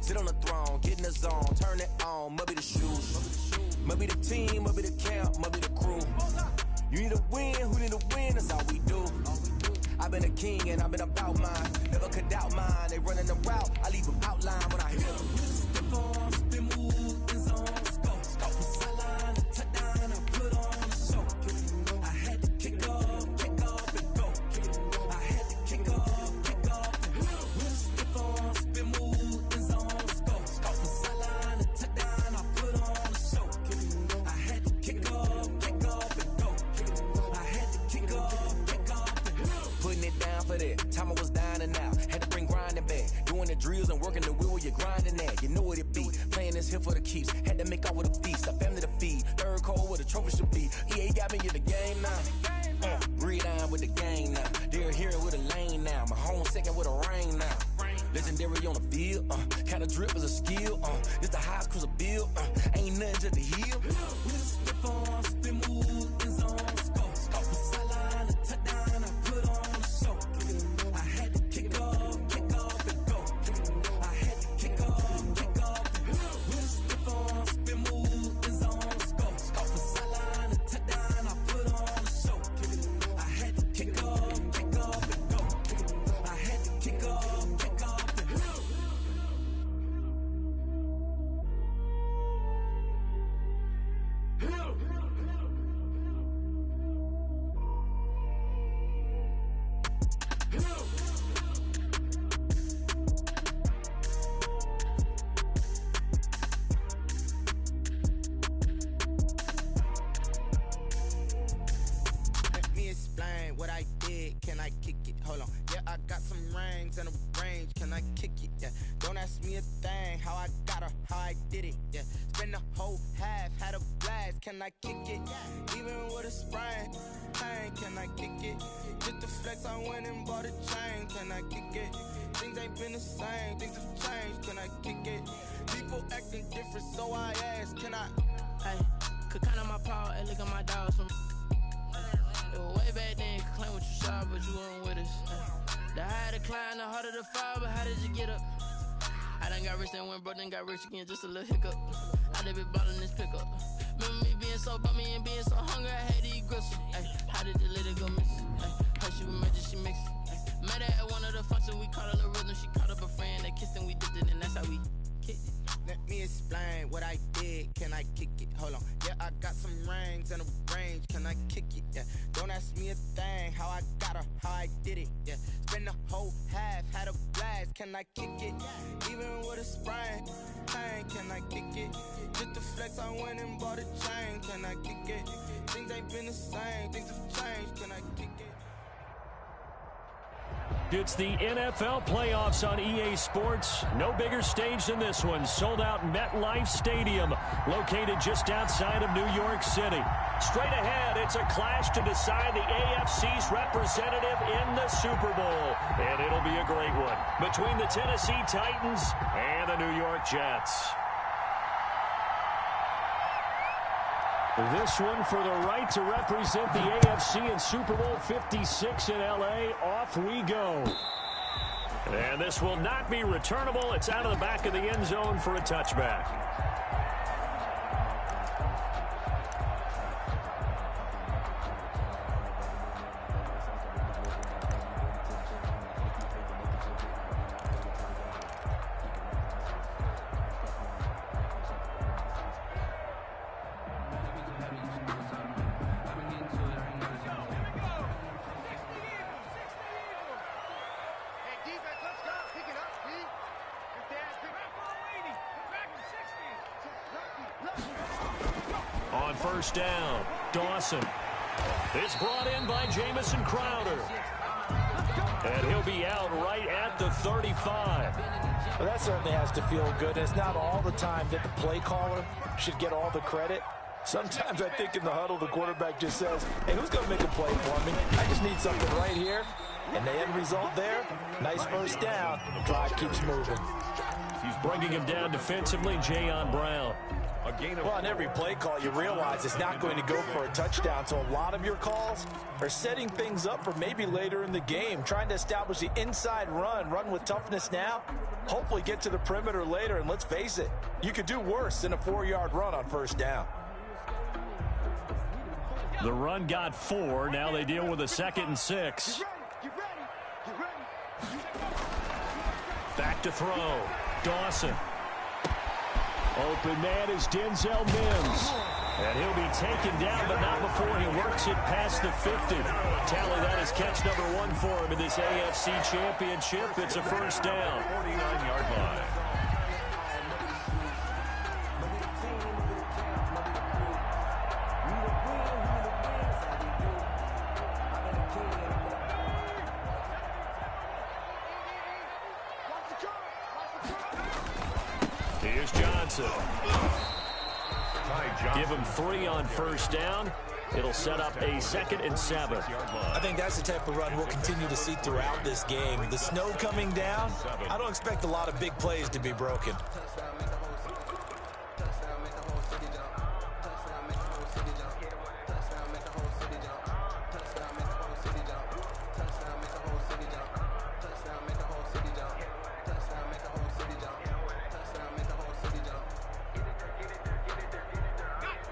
Sit on the throne, get in the zone, turn it on. Must be the shoes, must be the team, must be the camp, must be the crew. You need a win, who need a win? That's all we do. I've been a king and I've been about mine. Never could doubt mine. They running the route, I leave them outline when I hit them. Step on, spin move, in zone, scope. From sideline to touchdown, I put on a show. I had to kick off and go. I had to kick off and go. Step on, spin move, in zone, scope. From sideline to touchdown, I put on a show. I had to kick off and go. I had to kick off and go. Putting it down for that. Time I was dying and out. Had to bring grinding back. Doing the drills and working the wheel where you're grinding at. You know what it be. Playing this here for the keeps. Had to make out with a feast. A family to feed. Third cold where the trophy should be. EA got me in the game now. Breed on with the game now. They're here with a lane now. My home second with a rain now. Legendary on the field. Kinda drip is a skill. This the highest cruiser bill. Ain't nothing just to heal. We just step on, spin move, in zone, scope. From sideline to touchdown, I put on a show. I had to kick off and go. I had to kick off and go. We just step on, spin move, in zone, scope. From sideline to touchdown, I put on a show. I had to kick off and go. I had to kick off and go. Let me explain what I did. Can I kick it? Hold on. Yeah, I got some rings and a range. Can I kick it? Yeah. Don't ask me a thing. How I got her, how I did it. Yeah. Spend the whole half, had a blast. Can I kick it? Even with a sprain. Pain, can I kick it? Just the flex, I went and bought a chain. Can I kick it? Things ain't been the same. Things have changed. Can I kick it? People acting different, so I ask. Can I? Hey, could count on my power and look at my dogs from. It was way back then, could claim what you saw, but you weren't with us. The higher the climb, the harder the fall, but how did you get up? I done got rich and went broke, then got rich again, just a little hiccup. I done been ballin' this pickup. Remember me being so bummy and being so hungry, I had to eat gristle. Ay, how did the lady go miss? How she was magic, she mixed it. Met her at one of the functions, we caught a little rhythm. She caught up a friend, they kissed and we dipped it, and that's how we kicked it. Let me explain what I did. Can I kick it? Hold on. Yeah, I got some rings and a range. Can I kick it? Yeah. Don't ask me a thing. How I got her, how I did it. Yeah. Spend the whole half, had a blast. Can I kick it? Even with a sprain. Pain, can I kick it? Just the flex, I went and bought a chain. Can I kick it? Things ain't been the same. Things have changed. Can I kick it? It's the NFL playoffs on EA Sports. No bigger stage than this one. Sold out MetLife Stadium, located just outside of New York City. Straight ahead, it's a clash to decide the AFC's representative in the Super Bowl. And it'll be a great one between the Tennessee Titans and the New York Jets. This one for the right to represent the AFC in Super Bowl 56 in L.A. Off we go. And this will not be returnable. It's out of the back of the end zone for a touchback. On first down, Dawson. It's brought in by Jamison Crowder. And he'll be out right at the 35. Well, that certainly has to feel good. It's not all the time that the play caller should get all the credit. Sometimes I think in the huddle, the quarterback just says, hey, who's going to make a play for me? I just need something right here. And the end result there, nice first down. The drive keeps moving. Bringing him down defensively, Jayon Brown. Well, on every play call, you realize it's not going to go for a touchdown, so a lot of your calls are setting things up for maybe later in the game, trying to establish the inside run with toughness now, hopefully get to the perimeter later, and let's face it, you could do worse than a 4-yard run on first down. The run got 4. Now they deal with a 2nd and 6. Back to throw. Dawson. Open man is Denzel Mims. And he'll be taken down, but not before he works it past the 50. Tally that is catch number 1 for him in this AFC Championship. It's a first down. 49-yard line. Here's Johnson. Give him 3 on first down. It'll set up a 2nd and 7. I think that's the type of run we'll continue to see throughout this game. The snow coming down, I don't expect a lot of big plays to be broken.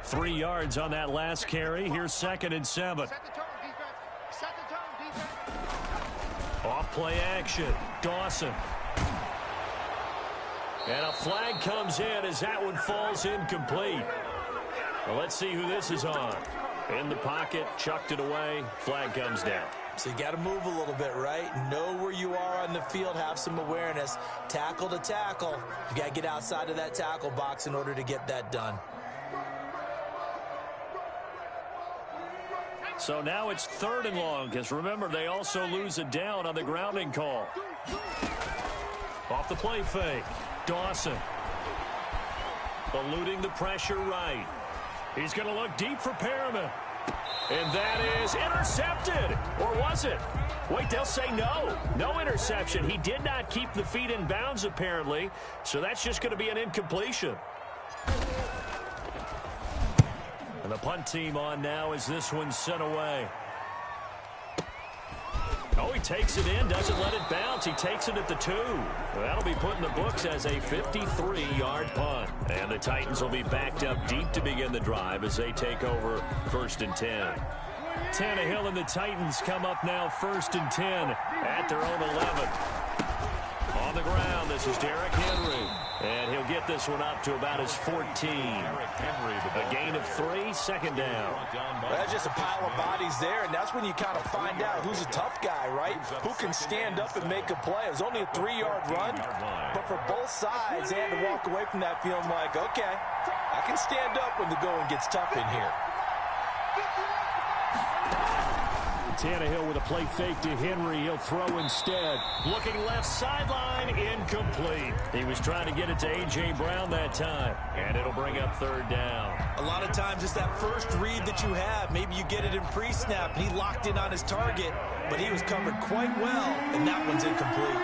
Three yards on that last carry. Here's 2nd and 7. Off play action. Dawson. And a flag comes in as that one falls incomplete. Well, let's see who this is on. In the pocket, chucked it away. Flag comes down. So you got to move a little bit, right? Know where you are on the field, have some awareness. Tackle to tackle. You got to get outside of that tackle box in order to get that done. So now it's 3rd and long, because remember, they also lose a down on the grounding call. Off the play fake. Dawson. Eluding the pressure right. He's going to look deep for Perriman. And that is intercepted. Or was it? Wait, they'll say no. No interception. He did not keep the feet in bounds, apparently. So that's just going to be an incompletion. And the punt team on now as this one's sent away. Oh, he takes it in, doesn't let it bounce. He takes it at the 2. That'll be put in the books as a 53-yard punt. And the Titans will be backed up deep to begin the drive as they take over 1st and 10. Tannehill and the Titans come up now 1st and 10 at their own 11. On the ground, this is Derrick Henry. And he'll get this one up to about his 14. A gain of 3, 2nd down. Well, that's just a pile of bodies there, and that's when you kind of find out who's a tough guy, right? Who can stand up and make a play. It was only a 3-yard run, but for both sides, they had to walk away from that feeling like, okay, I can stand up when the going gets tough in here. Tannehill with a play fake to Henry. He'll throw instead. Looking left sideline, incomplete. He was trying to get it to A.J. Brown that time, and it'll bring up 3rd down. A lot of times it's that first read that you have. Maybe you get it in pre-snap, and he locked in on his target, but he was covered quite well, and that one's incomplete.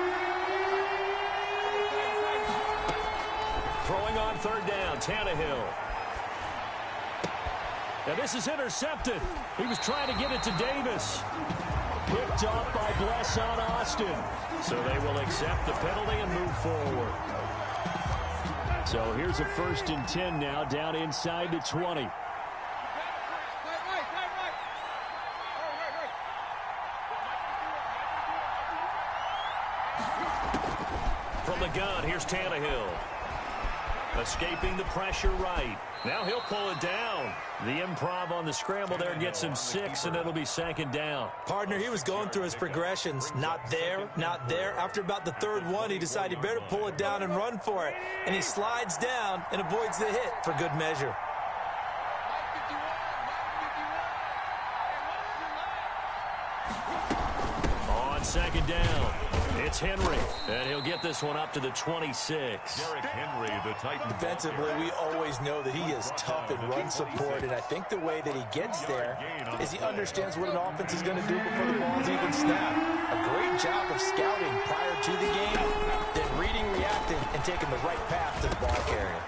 Throwing on 3rd down, Tannehill. Now this is intercepted. He was trying to get it to Davis. Picked up by Blesson Austin. So they will accept the penalty and move forward. So here's a 1st and 10 now, down inside the 20. From the gun, here's Tannehill. Escaping the pressure right. Now he'll pull it down. The improv on the scramble there gets him 6, and it'll be 2nd down. Partner, he was going through his progressions. Not there, not there. After about the 3rd one, he decided he better pull it down and run for it. And he slides down and avoids the hit for good measure. On 2nd down, it's Henry, and he'll get this one up to the 26. Derrick Henry, the Titans. Defensively, we always know that he is tough in run support, and I think the way that he gets there is he understands what an offense is going to do before the ball's even snapped. A great job of scouting prior to the game, then reading, reacting, and taking the right path to the ball carrier.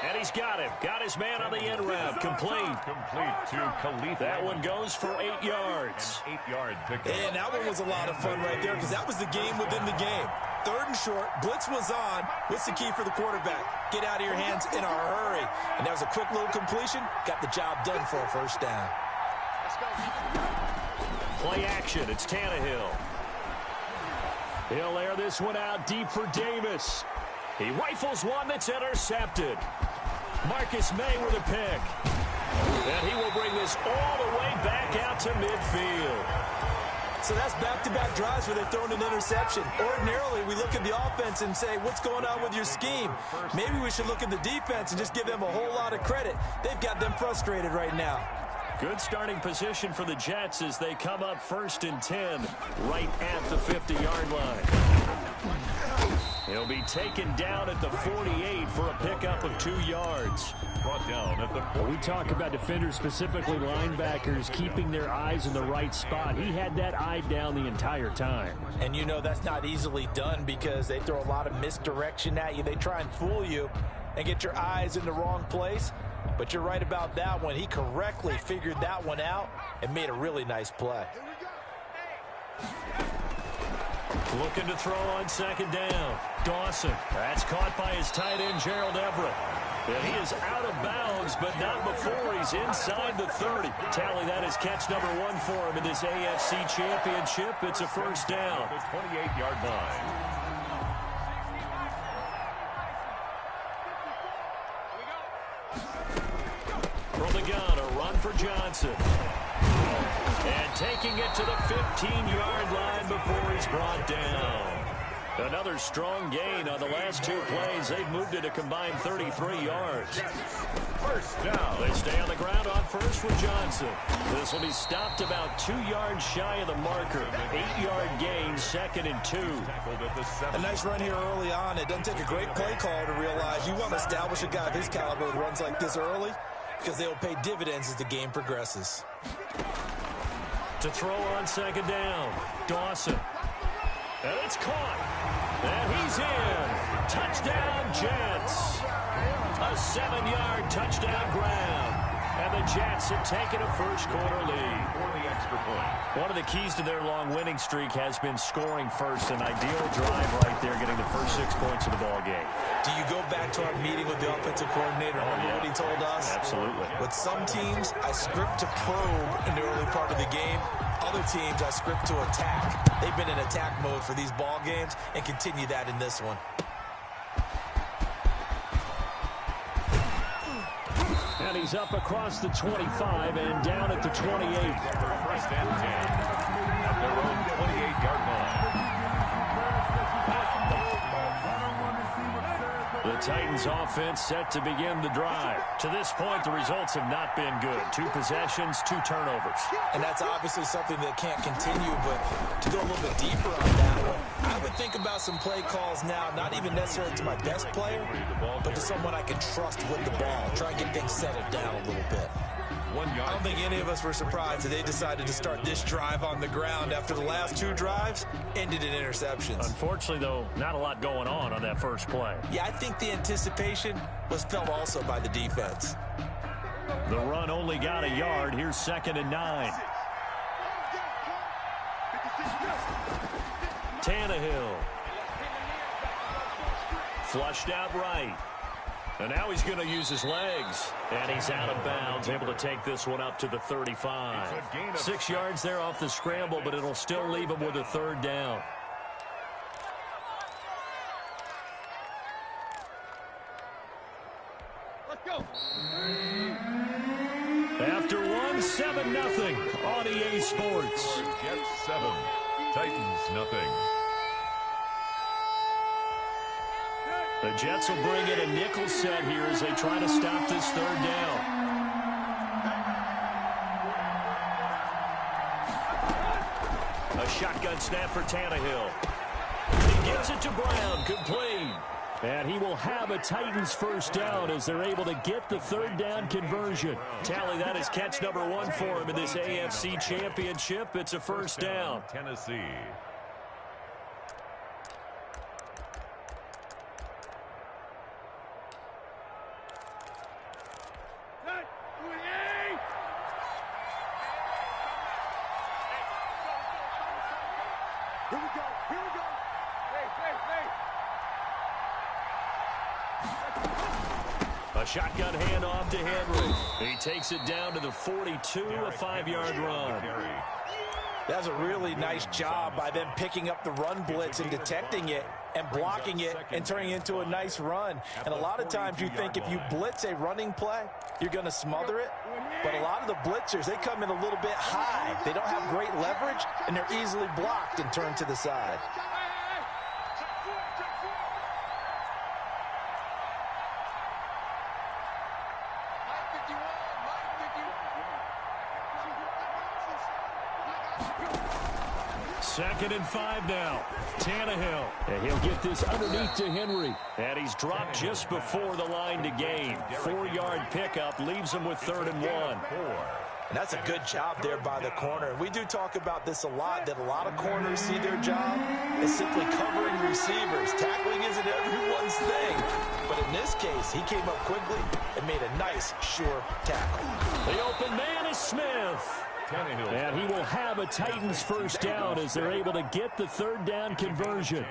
And he's got him. Got his man on the end route. Complete. Complete to Khalif. That one goes for 8 yards. An 8-yard pickup. And that one was a lot of fun right there because that was the game within the game. 3rd and short, blitz was on. What's the key for the quarterback? Get out of your hands in a hurry. And that was a quick little completion. Got the job done for a first down. Play action. It's Tannehill. He'll air this one out deep for Davis. He rifles one that's intercepted. Marcus May with a pick. And he will bring this all the way back out to midfield. So that's back-to-back drives where they've thrown an interception. Ordinarily, we look at the offense and say, what's going on with your scheme? Maybe we should look at the defense and just give them a whole lot of credit. They've got them frustrated right now. Good starting position for the Jets as they come up 1st and 10 right at the 50-yard line. He'll be taken down at the 48 for a pickup of 2 yards. Brought down at the 40. We talk about defenders, specifically linebackers, keeping their eyes in the right spot. He had that eye down the entire time. And you know that's not easily done because they throw a lot of misdirection at you. They try and fool you and get your eyes in the wrong place. But you're right about that one. He correctly figured that one out and made a really nice play. Looking to throw on 2nd down. Dawson. That's caught by his tight end, Gerald Everett. And he is out of bounds, but not before he's inside the 30. Tally, that is catch number 1 for him in this AFC Championship. It's a first down. The 28-yard line. From the gun, a run for Johnson. And taking it to the 15-yard line before he's brought down. Another strong gain on the last 2 plays. They've moved it a combined 33 yards. First down. They stay on the ground on first with Johnson. This will be stopped about 2 yards shy of the marker. 8-yard gain, 2nd and 2. Tackled at the 7. A nice run here early on. It doesn't take a great play caller to realize you want to establish a guy of his caliber who runs like this early because they will pay dividends as the game progresses. To throw on 2nd down, Dawson. And it's caught. And he's in. Touchdown, Jets. A 7-yard touchdown grab. And the Jets have taken a first-quarter lead. For the extra point. One of the keys to their long winning streak has been scoring first. An ideal drive right there, getting the first 6 points of the ball game. Do you go back to our meeting with the offensive coordinator? Remember what he told us? Absolutely. With some teams, I script to probe in the early part of the game. Other teams, I script to attack. They've been in attack mode for these ball games and continue that in this one. And he's up across the 25 and down at the 28. First and 10. At their own 28-yard line. The Titans offense set to begin the drive. To this point, the results have not been good. 2 possessions, 2 turnovers. And that's obviously something that can't continue, but to go a little bit deeper on that one, I would think about some play calls now, not even necessarily to my best player, but to someone I can trust with the ball. Try and get things settled down a little bit. 1 yard. I don't think any of us were surprised that they decided to start this drive on the ground after the last 2 drives ended in interceptions. Unfortunately, though, not a lot going on that first play. Yeah, I think the anticipation was felt also by the defense. The run only got a yard. Here's 2nd and 9. Tannehill. Flushed out right. And now he's going to use his legs. And he's out of bounds, able to take this one up to the 35. 6 yards there off the scramble, but it'll still leave him with a 3rd down. Let's go. After 1-7-0 on EA Sports. Jets 7. Titans nothing. The Jets will bring in a nickel set here as they try to stop this 3rd down. A shotgun snap for Tannehill. He gets it to Brown, complete. And he will have a Titans first down as they're able to get the 3rd down conversion. Tally, that is catch number 1 for him in this AFC Championship. It's a first down. Tennessee. A shotgun handoff to Henry. He takes it down to the 42, a 5-yard run. That's a really nice job by them picking up the run blitz and detecting it and blocking it and turning it into a nice run. And a lot of times you think if you blitz a running play, you're going to smother it. But a lot of the blitzers, they come in a little bit high. They don't have great leverage, and they're easily blocked and turned to the side. Second and 5 now. Tannehill. And he'll get this underneath to Henry. And he's dropped just before the line to gain. 4-yard pickup leaves him with 3rd and 1. And that's a good job there by the corner. And we do talk about this a lot, that a lot of corners see their job as simply covering receivers. Tackling isn't everyone's thing. But in this case, he came up quickly and made a nice, sure tackle. The open man is Smith. And he will have a Titans first down as they're able to get the 3rd down conversion.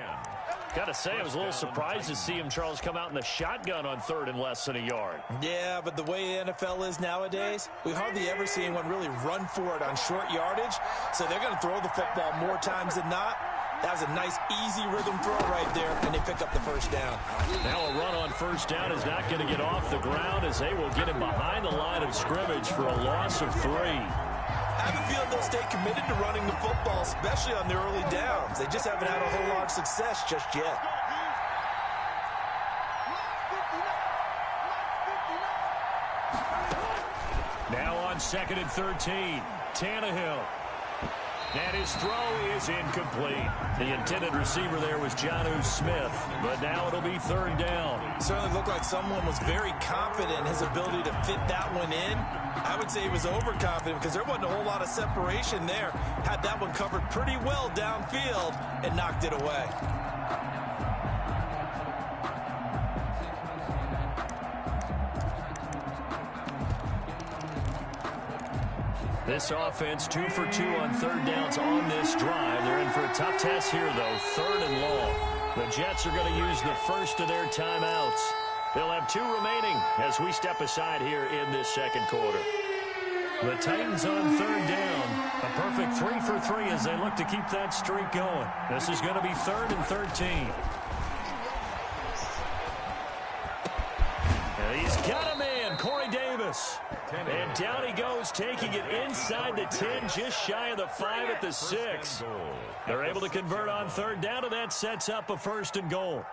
Got to say, I was a little surprised to see him, Charles, come out in the shotgun on 3rd and less than a yard. Yeah, but the way the NFL is nowadays, we hardly ever see anyone really run for it on short yardage. So they're going to throw the football more times than not. That was a nice, easy rhythm throw right there, and they pick up the first down. Now a run on first down is not going to get off the ground as they will get him behind the line of scrimmage for a loss of 3. I have a feeling they'll stay committed to running the football, especially on the early downs. They just haven't had a whole lot of success just yet. Now on 2nd and 13, Tannehill. And his throw is incomplete. The intended receiver there was Jonnu Smith, but now it'll be 3rd down. Certainly looked like someone was very confident in his ability to fit that one in. I would say he was overconfident because there wasn't a whole lot of separation there. Had that one covered pretty well downfield and knocked it away. This offense 2 for 2 on 3rd downs on this drive. They're in for a tough test here, though. 3rd and long. The Jets are going to use the first of their timeouts. They'll have 2 remaining as we step aside here in this 2nd quarter. The Titans on 3rd down. A perfect 3 for 3 as they look to keep that streak going. This is going to be 3rd and 13. And he's got a man, Corey Davis. And down he goes, taking it inside the 10, just shy of the 5 at the 6. They're able to convert on 3rd down, and that sets up a 1st and goal.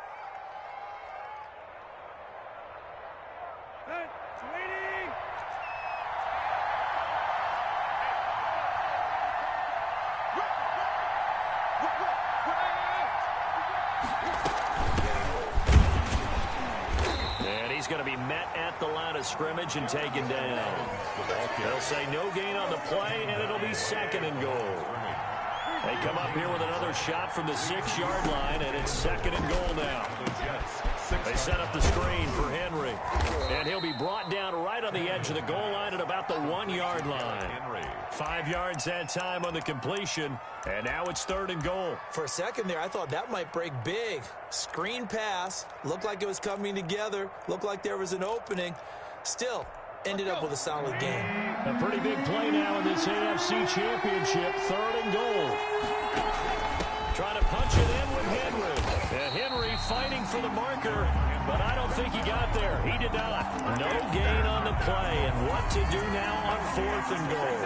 Going to be met at the line of scrimmage and taken down. They'll say no gain on the play, and it'll be 2nd and goal. They come up here with another shot from the 6-yard line, and it's 2nd and goal now. They set up the screen for Henry, and he'll be brought down right on the edge of the goal line at about the 1-yard line. 5 yards that time on the completion, and now it's 3rd and goal. For a second there, I thought that might break big. Screen pass, looked like it was coming together, looked like there was an opening. Still, ended up with a solid game. A pretty big play now in this AFC Championship, 3rd and goal. Trying to punch it in with Henry. And Henry fighting for the marker, but I don't think he got there. He did not. No gain on the play, and what to do now on 4th and goal.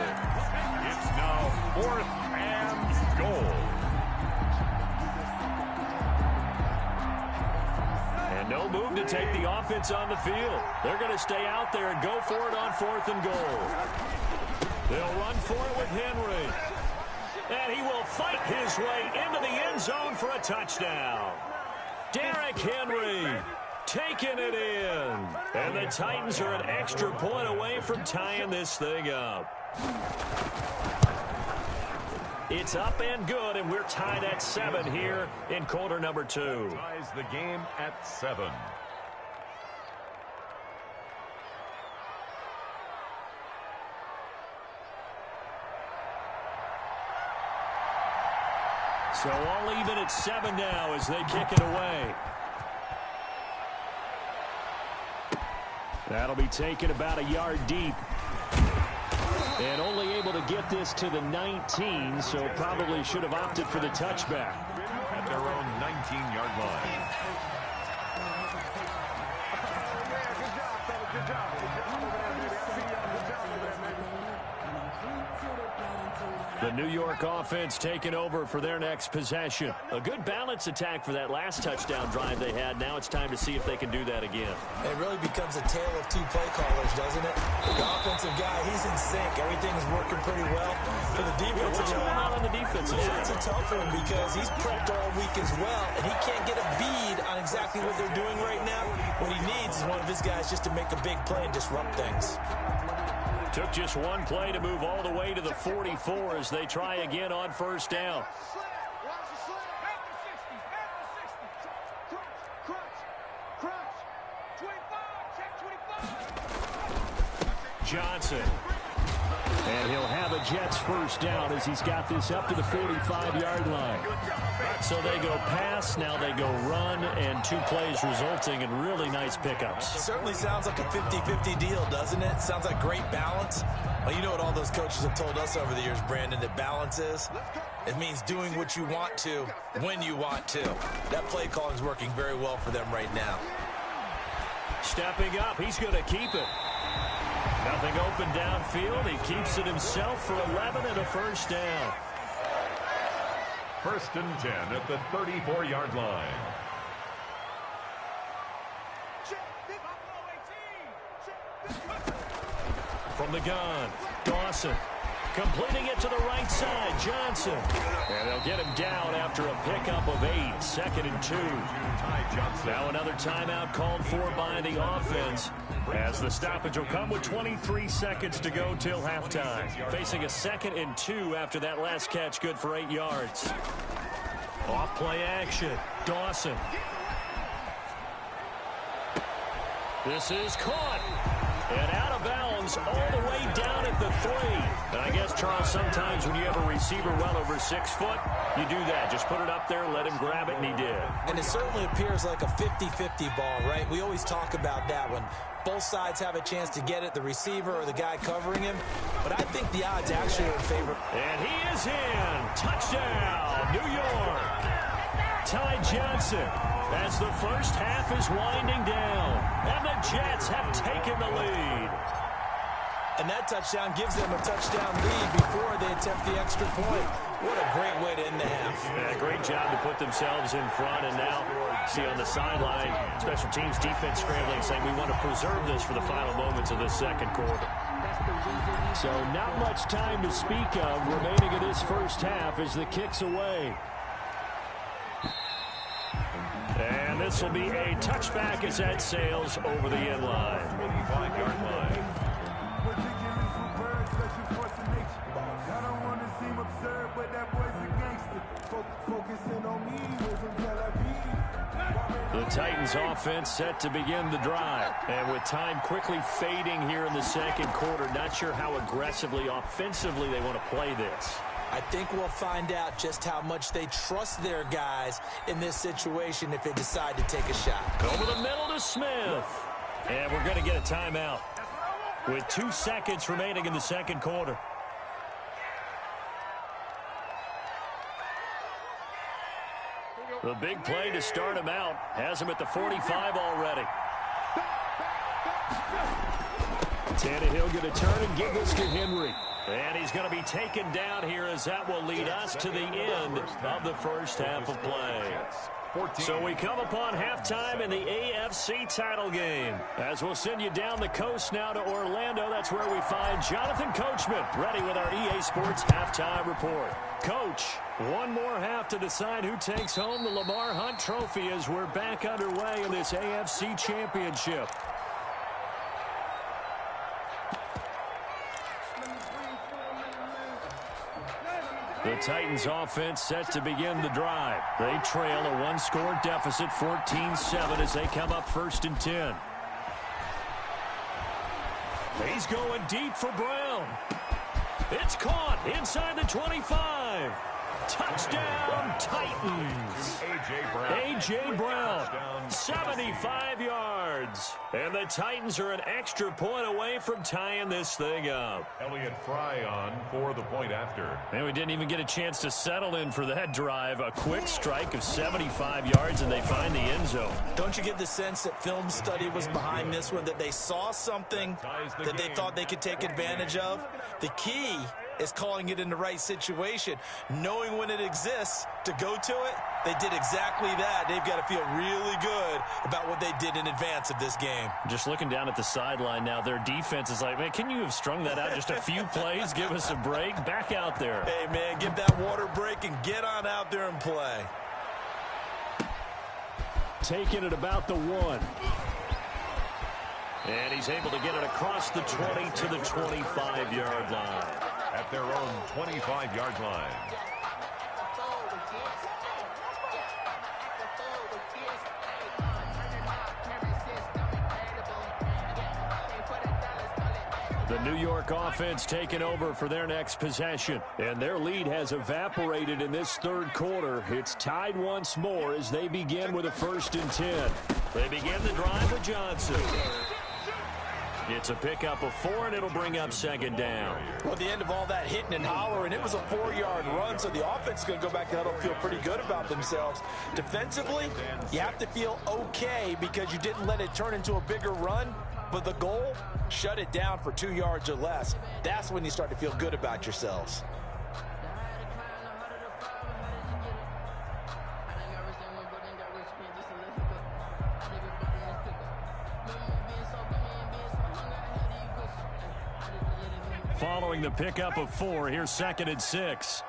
It's now 4th and goal. And no move to take the offense on the field. They're going to stay out there and go for it on 4th and goal. They'll run for it with Henry. And he will fight his way into the end zone for a touchdown. Derrick Henry taking it in. And the Titans are an extra point away from tying this thing up. It's up and good, and we're tied at 7 here in quarter number 2. Ties the game at 7. So all even at 7 now as they kick it away. That'll be taken about a yard deep. And only able to get this to the 19, so probably should have opted for the touchback. At their own 19-yard line. The New York offense taking over for their next possession. A good balance attack for that last touchdown drive they had. Now it's time to see if they can do that again. It really becomes a tale of two play callers, doesn't it? The offensive guy, he's in sync. Everything's working pretty well. For the defense, what's going on the defensive side? It's a tough one because he's prepped all week as well, and he can't get a bead on exactly what they're doing right now. What he needs is one of his guys just to make a big play and disrupt things. Took just one play to move all the way to the 44 as they try again on first down. Johnson. And he'll have a Jets first down as he's got this up to the 45-yard line. So they go pass, now they go run, and 2 plays resulting in really nice pickups. It certainly sounds like a 50-50 deal, doesn't it? Sounds like great balance. Well, you know what all those coaches have told us over the years, Brandon, that balance is? It means doing what you want to when you want to. That play calling is working very well for them right now. Stepping up, he's going to keep it. Nothing open downfield. He keeps it himself for 11 and a first down. 1st and 10 at the 34-yard line. From the gun, Dawson. Completing it to the right side, Johnson. And they'll get him down after a pickup of 8, 2nd and 2. Now another timeout called for by the offense, as the stoppage will come with 23 seconds to go till halftime. Facing a 2nd and 2 after that last catch, good for 8 yards. Off play action, Dawson. This is caught. And out of bounds all the way down at the 3. And I guess, Charles, sometimes when you have a receiver well over 6 foot, you do that. Just put it up there, let him grab it, and he did. And it certainly appears like a 50-50 ball, right? We always talk about that when both sides have a chance to get it, the receiver or the guy covering him. But I think the odds actually are in favor. And he is in. Touchdown, New York. Ty Johnson, as the first half is winding down, and the Jets have taken the lead. And that touchdown gives them a touchdown lead before they attempt the extra point. What a great way to end the half. Yeah, great job to put themselves in front, and now see on the sideline, special teams defense scrambling, saying we want to preserve this for the final moments of this second quarter. So not much time to speak of remaining in this first half as the kick's away. And this will be a touchback as that sails over the end line. 45-yard line. The Titans offense set to begin the drive. And with time quickly fading here in the second quarter, not sure how aggressively, offensively they want to play this. I think we'll find out just how much they trust their guys in this situation if they decide to take a shot. Over the middle to Smith. And we're going to get a timeout with 2 seconds remaining in the second quarter. The big play to start him out has him at the 45 already. Tannehill going to turn and give this to Henry. And he's going to be taken down here as that will lead us to the end of the first half of play. So we come upon halftime in the AFC title game. As we'll send you down the coast now to Orlando, that's where we find Jonathan Coachman ready with our EA Sports halftime report. Coach, one more half to decide who takes home the Lamar Hunt Trophy as we're back underway in this AFC Championship. The Titans offense set to begin the drive. They trail a one-score deficit, 14-7, as they come up 1st and 10. He's going deep for Brown. It's caught inside the 25. Touchdown, Titans. A.J. Brown, 75 yards. And the Titans are an extra point away from tying this thing up. Elliott Fry on for the point after. And we didn't even get a chance to settle in for that drive. A quick strike of 75 yards, and they find the end zone. Don't you get the sense that film study was behind this one, that they saw something that they thought they could take advantage of? The key is calling it in the right situation, knowing when it exists to go to it. They did exactly that. They've got to feel really good about what they did in advance of this game. Just looking down at the sideline now, their defense is like, man, can you have strung that out just a few plays? Give us a break. Back out there. Hey, man, give that water break and get on out there and play. Taking it about the 1. And he's able to get it across the 20 to the 25-yard line. At their own 25-yard line. The New York offense taking over for their next possession. And their lead has evaporated in this third quarter. It's tied once more as they begin with a 1st and 10. They begin the drive with Johnson. It's a pickup of 4, and it'll bring up 2nd down. Well, at the end of all that hitting and hollering, it was a 4-yard run, so the offense is going to go back to huddle, feel pretty good about themselves. Defensively, you have to feel okay because you didn't let it turn into a bigger run, but the goal, shut it down for 2 yards or less. That's when you start to feel good about yourselves. Following the pickup of 4, here's 2nd and 6.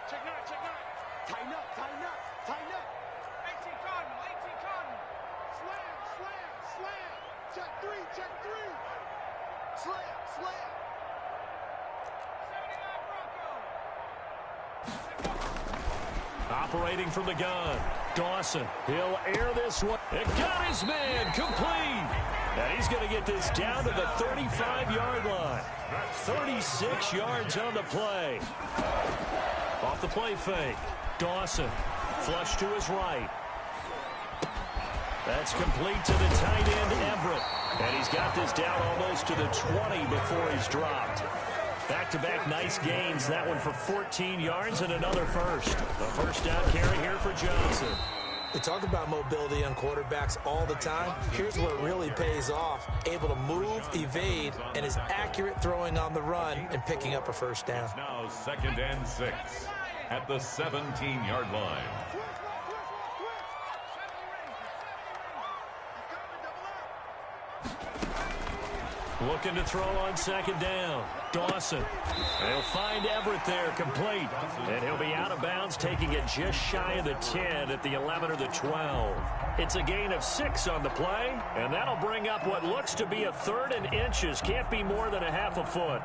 Check nine. Tighten up. Check 3. Slam. 79 Bronco. Operating from the gun. Dawson. He'll air this one. It got his man complete. And he's going to get this down to the 35-yard line. 36 yards on the play. Off the play fake. Dawson. Flush to his right. That's complete to the tight end, Everett. And he's got this down almost to the 20 before he's dropped. Back-to-back nice gains. That one for 14 yards and another first. The first down carry here for Johnson. We talk about mobility on quarterbacks all the time. Here's where it really pays off. Able to move, evade, and is accurate throwing on the run and picking up a first down. It's now 2nd and 6 at the 17-yard line. Looking to throw on 2nd down. Dawson. They'll find Everett there, complete. And he'll be out of bounds, taking it just shy of the 10 at the 11 or the 12. It's a gain of 6 on the play, and that'll bring up what looks to be a 3rd and inches. Can't be more than a half a foot.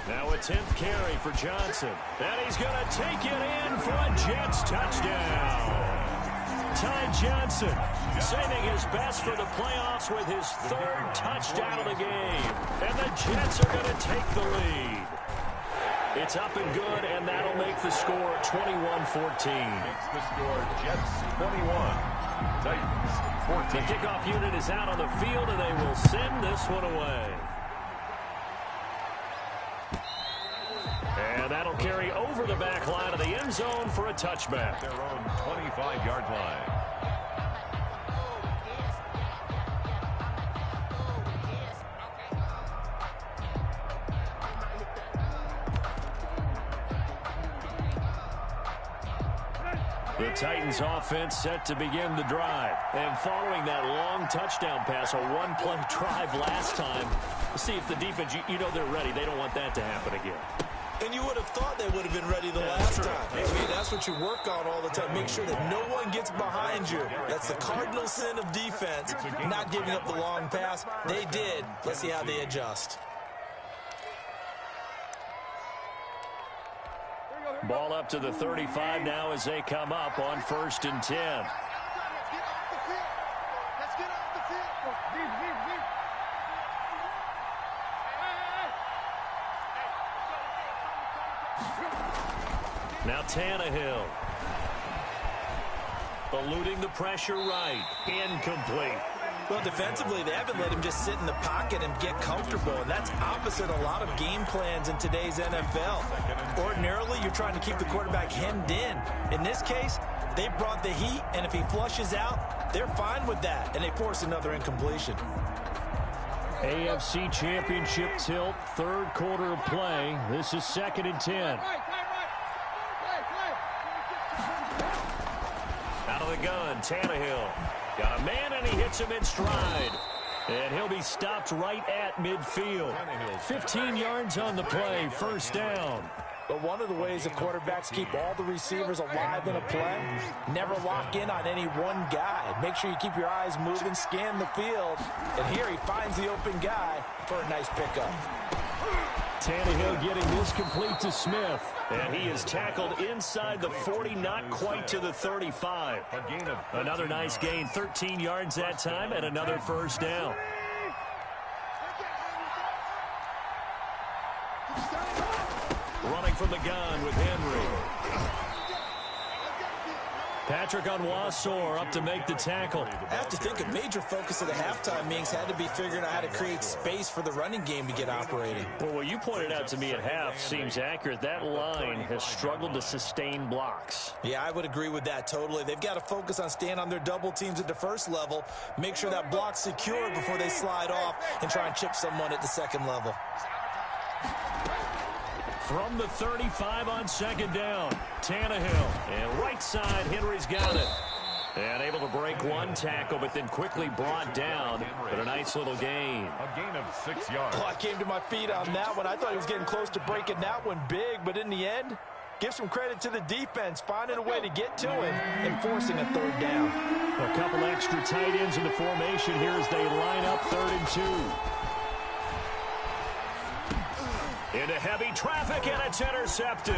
Now a 10th carry for Johnson. And he's going to take it in for a Jets touchdown. Ty Johnson saving his best for the playoffs with his 3rd touchdown of the game. And the Jets are going to take the lead. It's up and good, and that'll make the score 21-14. Makes the score Jets 21, Titans 14. The kickoff unit is out on the field, and they will send this one away. And that'll carry over the back line of the end zone for a touchback. Their own 25-yard line. The Titans offense set to begin the drive. And following that long touchdown pass, a one-play drive last time, see if the defense, you know they're ready. They don't want that to happen again. And you would have thought they would have been ready the last time. I mean, that's what you work on all the time. Make sure that no one gets behind you. That's the cardinal sin of defense, not giving up the long pass. They did. Let's see how they adjust. Ball up to the 35 now as they come up on 1st and 10. Let's get off the field. Now Tannehill. Eluding the pressure right. Incomplete. Well, defensively, they haven't let him just sit in the pocket and get comfortable, and that's opposite a lot of game plans in today's NFL. Ordinarily, you're trying to keep the quarterback hemmed in. In this case, they brought the heat, and if he flushes out, they're fine with that, and they force another incompletion. AFC Championship tilt, 3rd quarter of play. This is 2nd and 10. Out of the gun, Tannehill. Got a man, and he hits him in stride. And he'll be stopped right at midfield. 15 yards on the play, 1st down. But one of the ways the quarterbacks keep all the receivers alive in a play, never lock in on any one guy. Make sure you keep your eyes moving, scan the field. And here he finds the open guy for a nice pickup. Tannehill getting this complete to Smith. And he is tackled inside the 40, not quite to the 35. Another nice gain, 13 yards that time, and another 1st down. Running from the gun with Henry. Patrick Onwuasor up to make the tackle. I have to think a major focus of the halftime meetings had to be figuring out how to create space for the running game to get operating. Well, what you pointed out to me at half seems accurate. That line has struggled to sustain blocks. Yeah, I would agree with that totally. They've got to focus on staying on their double teams at the 1st level, make sure that block's secure before they slide off and try and chip someone at the 2nd level. From the 35 on 2nd down, Tannehill. And right side, Henry's got it. And able to break one tackle, but then quickly brought down. But a nice little gain. A gain of 6 yards. Oh, I came to my feet on that one. I thought he was getting close to breaking that one big, but in the end, give some credit to the defense, finding a way to get to him and forcing a 3rd down. A couple extra tight ends in the formation here as they line up 3rd and 2. Into heavy traffic, and it's intercepted.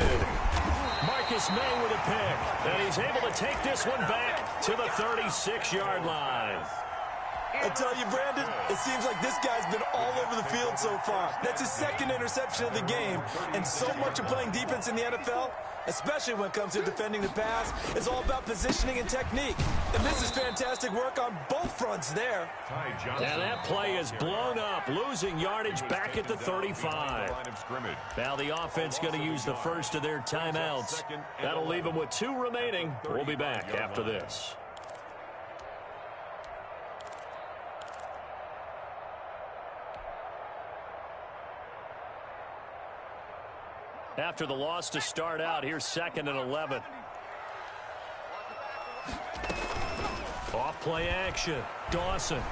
Marcus May with a pick, and he's able to take this one back to the 36-yard line. I tell you, Brandon, it seems like this guy's been all over the field so far. That's his 2nd interception of the game, and so much of playing defense in the NFL, especially when it comes to defending the pass, is all about positioning and technique. And this is fantastic work on both fronts there. And that play is blown up, losing yardage back at the 35. Now the offense going to use the 1st of their timeouts. That'll leave them with 2 remaining. We'll be back after this. After the loss to start out, here's 2nd and 11. Off play action. Dawson.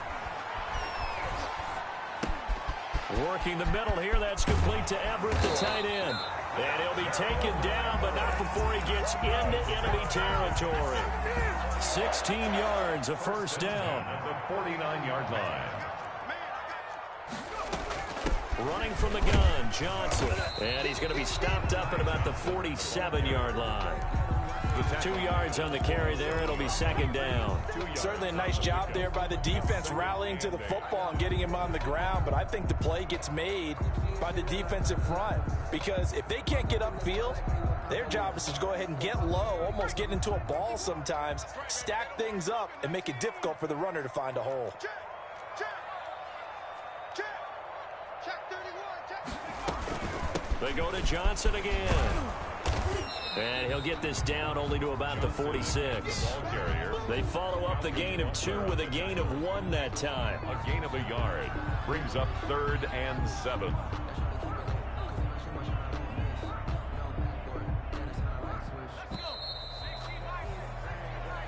Working the middle here. That's complete to Everett, the tight end. And he'll be taken down, but not before he gets into enemy territory. 16 yards, a 1st down. At the 49-yard line. Running from the gun, Johnson. And he's going to be stopped up at about the 47-yard line. 2 yards on the carry there. It'll be 2nd down. Certainly a nice job there by the defense rallying to the football and getting him on the ground. But I think the play gets made by the defensive front. Because if they can't get upfield, their job is to go ahead and get low, almost get into a ball sometimes, stack things up, and make it difficult for the runner to find a hole. They go to Johnson again. And he'll get this down only to about the 46. They follow up the gain of 2 with a gain of 1 that time. A gain of a yard brings up 3rd and 7.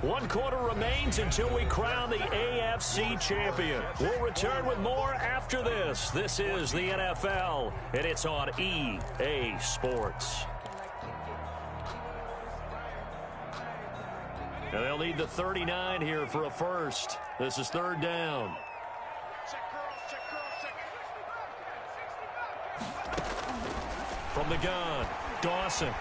One quarter remains until we crown the AFC champion. We'll return with more after this. This is the NFL, and it's on EA Sports. And they'll need the 39 here for a 1st. This is 3rd down. From the gun, Dawson.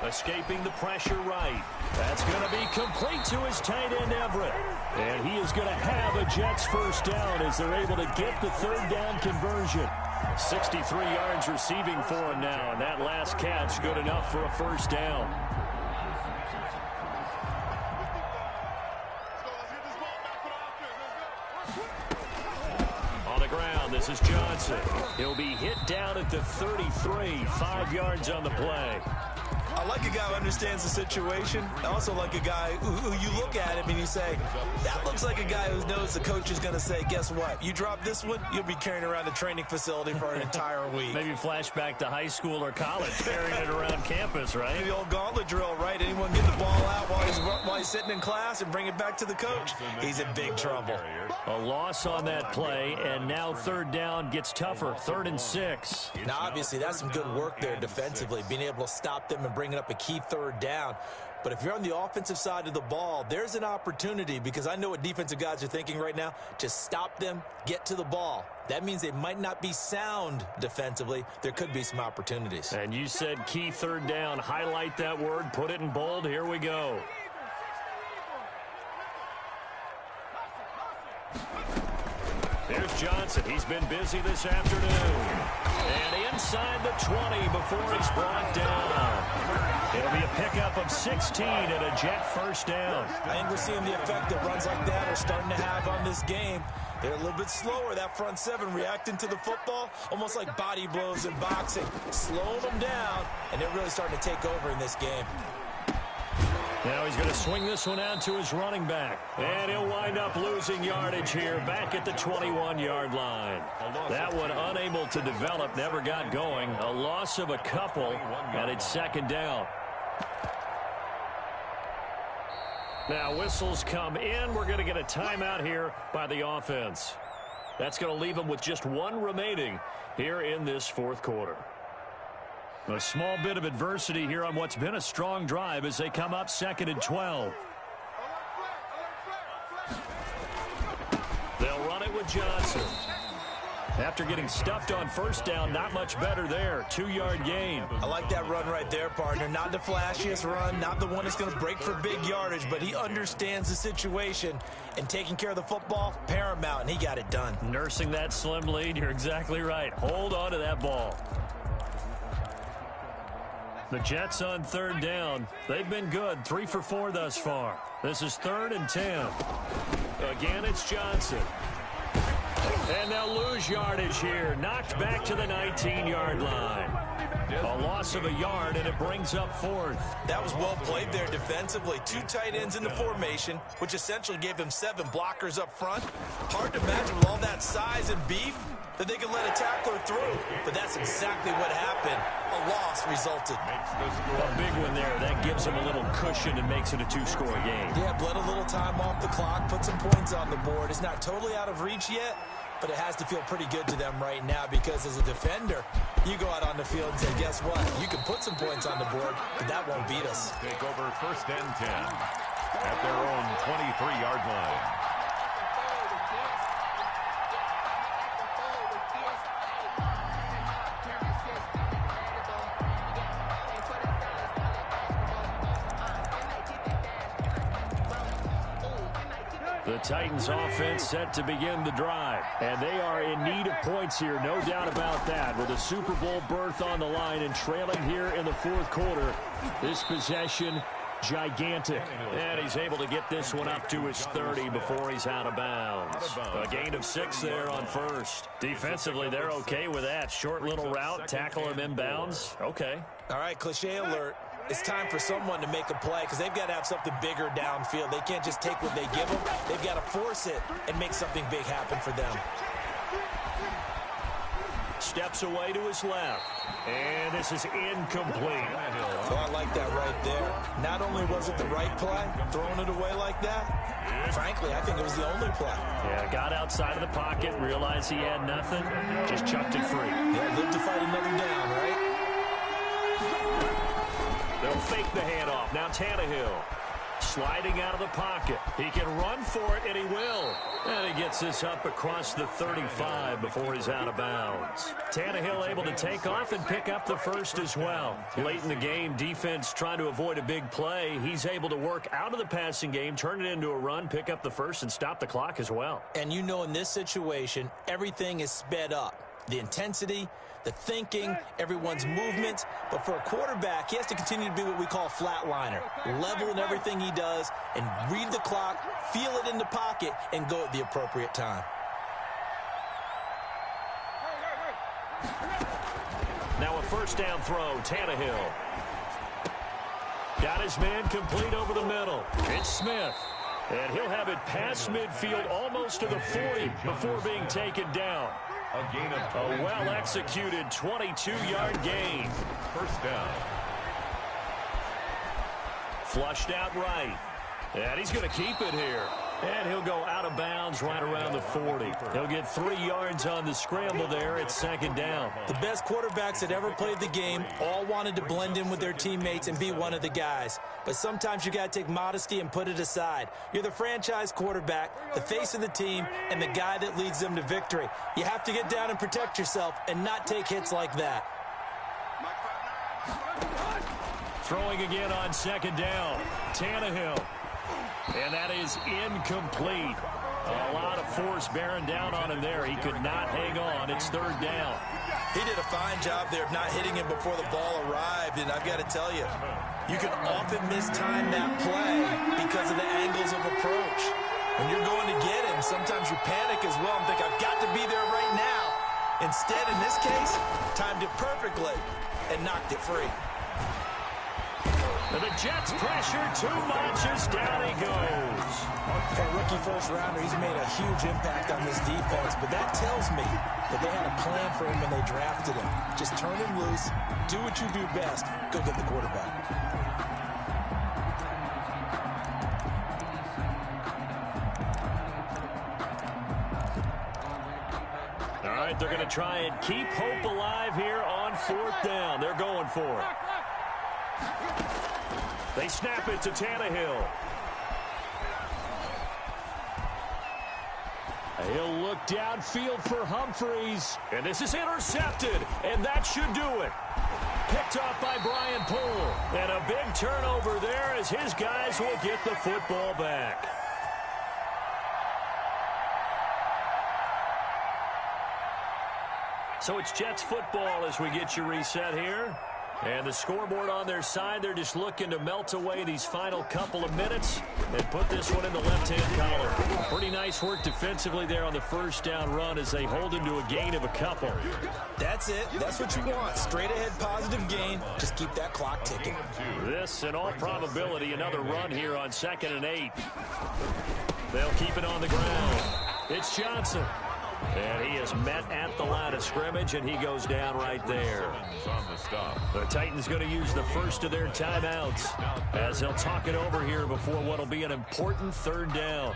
Escaping the pressure right. That's going to be complete to his tight end, Everett. And he is going to have a Jets first down as they're able to get the third down conversion. 63 yards receiving for him now, and that last catch good enough for a first down. On the ground, this is Johnson. He'll be hit down at the 33, 5 yards on the play. I like a guy who understands the situation. I also like a guy who you look at him and you say, that looks like a guy who knows the coach is going to say, guess what? You drop this one, you'll be carrying around the training facility for an entire week. Maybe flashback to high school or college, carrying it around campus, right? Maybe the old gauntlet drill, right? Anyone get the ball out while he's sitting in class and bring it back to the coach? He's in big trouble. A loss on that play, and now third down gets tougher, 3rd and 6. Now, obviously, that's some good work there defensively, being able to stop them and bringing up a key third down. But if you're on the offensive side of the ball, there's an opportunity, because I know what defensive guys are thinking right now, to stop them, get to the ball. That means they might not be sound defensively. There could be some opportunities. And you said key third down. Highlight that word, put it in bold. Here we go. There's Johnson. He's been busy this afternoon. And inside the 20 before he's brought down. It'll be a pickup of 16 and a Jet first down. I think we're seeing the effect that runs like that are starting to have on this game. They're a little bit slower, that front seven, reacting to the football, almost like body blows in boxing. Slowing them down, and they're really starting to take over in this game. Now he's going to swing this one out to his running back. And he'll wind up losing yardage here back at the 21-yard line. That one unable to develop, never got going. A loss of a couple, and it's second down. Now whistles come in. We're going to get a timeout here by the offense. That's going to leave them with just one remaining here in this fourth quarter. A small bit of adversity here on what's been a strong drive as they come up 2nd and 12. They'll run it with Johnson. After getting stuffed on first down, not much better there. 2-yard gain. I like that run right there, partner. Not the flashiest run, not the one that's going to break for big yardage, but he understands the situation, and taking care of the football, paramount, and he got it done. Nursing that slim lead, you're exactly right. Hold on to that ball. The Jets on third down. They've been good, 3 for 4 thus far. This is 3rd and 10. Again, it's Johnson. And they'll lose yardage here. Knocked back to the 19-yard line. A loss of a yard, and it brings up 4th. That was well played there defensively. 2 tight ends in the formation, which essentially gave them 7 blockers up front. Hard to imagine with all that size and beef that they could let a tackler through. But that's exactly what happened. A loss resulted. A big one there. That gives them a little cushion and makes it a 2-score game. Yeah, bled a little time off the clock, put some points on the board. It's not totally out of reach yet, but it has to feel pretty good to them right now, because as a defender, you go out on the field and say, guess what? You can put some points on the board, but that won't beat us. Take over 1st and 10 at their own 23-yard line. The Titans offense set to begin the drive. And they are in need of points here, no doubt about that. With a Super Bowl berth on the line and trailing here in the fourth quarter. This possession, gigantic. And he's able to get this one up to his 30 before he's out of bounds. A gain of 6 there on first. Defensively, they're okay with that. Short little route, tackle him inbounds. Okay. All right, cliche alert. It's time for someone to make a play, because they've got to have something bigger downfield. They can't just take what they give them. They've got to force it and make something big happen for them. Steps away to his left. And this is incomplete. So I like that right there. Not only was it the right play, throwing it away like that, frankly, I think it was the only play. Yeah, got outside of the pocket, realized he had nothing, just chucked it free. Yeah, lived to fight another down, right? They'll fake the handoff. Now Tannehill. sliding out of the pocket. He can run for it, and he will. And he gets this up across the 35 before he's out of bounds. Tannehill able to take off and pick up the first as well. Late in the game, defense trying to avoid a big play. He's able to work out of the passing game, turn it into a run, pick up the first, and stop the clock as well. And you know in this situation, everything is sped up. The intensity, the thinking, everyone's movements. But for a quarterback, he has to continue to be what we call a flatliner. Level in everything he does and read the clock, feel it in the pocket, and go at the appropriate time. Now a first down throw, Tannehill. Got his man complete over the middle. It's Smith. And he'll have it past midfield almost to the 40 before being taken down. A gain of A well-executed 22-yard gain. first down. Flushed out right. And he's going to keep it here. And he'll go out of bounds right around the 40. He'll get 3 yards on the scramble there. It's second down. The best quarterbacks that ever played the game all wanted to blend in with their teammates and be one of the guys. But sometimes you got to take modesty and put it aside. You're the franchise quarterback, the face of the team, and the guy that leads them to victory. You have to get down and protect yourself and not take hits like that. Throwing again on second down. Tannehill. And that is incomplete. A lot of force bearing down on him there. He could not hang on. It's third down. He did a fine job there of not hitting him before the ball arrived, and I've got to tell you, you can often mistime that play because of the angles of approach. When you're going to get him, sometimes you panic as well and think, I've got to be there right now. Instead, in this case, timed it perfectly and knocked it free. And the Jets pressure too much as down he goes. For a rookie first-rounder, he's made a huge impact on this defense, but that tells me that they had a plan for him when they drafted him. Just turn him loose, do what you do best, go get the quarterback. All right, they're going to try and keep hope alive here on fourth down. They're going for it. They snap it to Tannehill. He'll look downfield for Humphreys. And this is intercepted. And that should do it. Picked off by Brian Poole. And a big turnover there as his guys will get the football back. So it's Jets football as we get you reset here. And the scoreboard on their side, they're just looking to melt away these final couple of minutes and put this one in the left-hand column. Pretty nice work defensively there on the first down run as they hold him to a gain of a couple. That's it. That's what you want. Straight ahead positive gain. Just keep that clock ticking. This, in all probability, another run here on 2nd and 8. They'll keep it on the ground. It's Johnson. And he is met at the line of scrimmage, and he goes down right there. On the stop. The Titans going to use the first of their timeouts as they'll talk it over here before what will be an important third down.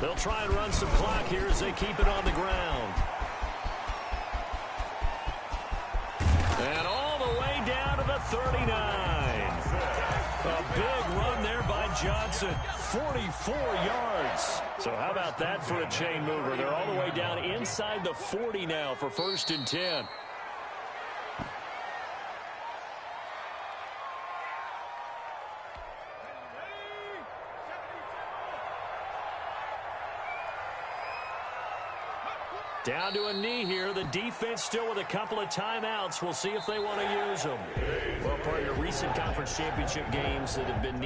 They'll try and run some clock here as they keep it on the ground. And all the way down to the 39. A big run there by Johnson, 44 yards. So how about that for a chain mover? They're all the way down inside the 40 now for 1st and 10. Down to a knee here. The defense still with a couple of timeouts. We'll see if they want to use them. Well, part of your recent conference championship games that have been